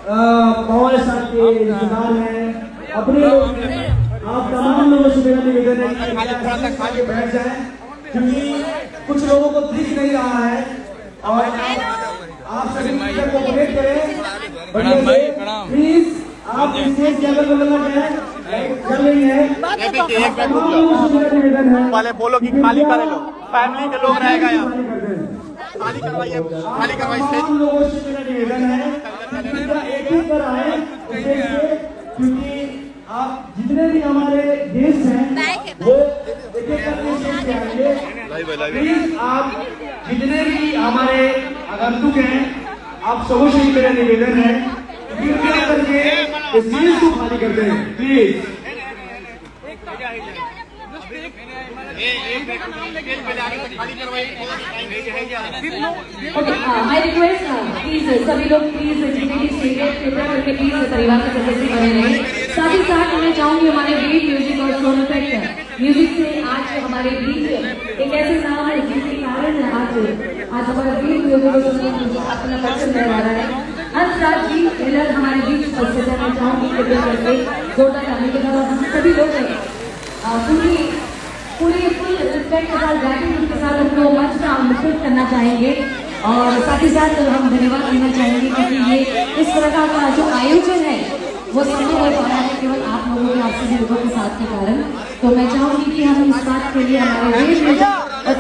पवन साहब के रिश्तेदार हैं, अपने लोग हैं, आप तमाम लोगों से मेरा निवेदन है कि आगे बैठ जाएं, क्योंकि कुछ लोगों को दिख नहीं रहा है और आप सभी को कोऑपरेट करें। प्लीज आप स्टेज के अगल बगल में चल रही है, पहले बोलो कि खाली करे लो, फैमिली के लोग रहेगा यहाँ, खाली करवाइए, खाली करवाइए। लोगों से मेरा निवेदन है एक ही पर आए, क्योंकि आप जितने भी हमारे गेस्ट हैं वो एक एक करके आएंगे। प्लीज आप जितने भी हमारे आगंतुक हैं, आप सबों से मेरा निवेदन है कृपया करके इस चीज को खाली कर दें प्लीज। माय रिक्वेस्ट प्लीज सभी लोग प्लीज जितने भी स्टेज कृपया करके प्लीज परिवार के सदस्य बने रहें। साथ ही साथ मैं चाहूंगी हमारे बीट म्यूजिक और सोन इफेक्ट म्यूजिक से आज हमारे बीच एक ऐसे नाम है जिसके कारण आज हमारा बीट म्यूजिक अपना परिचय लहरा रहा है। हंसराज जी टेलर हमारे बीच उपस्थित है। मैं चाहूंगी कृपया करके जोरदार ताली के साथ हम सभी लोग पूरी फुल रिस्पेक्ट के साथ ग्रैटिट्यूड के साथ अपने मंच का आमंत्रित करना चाहेंगे और साथ ही साथ हम धन्यवाद देना चाहेंगे क्योंकि ये इस तरह का जो आयोजन है वो संभव हो पा रहा है केवल आप लोगों के आपसी लोगों के साथ के कारण। तो मैं चाहूंगी कि हम इस बात के लिए हमारे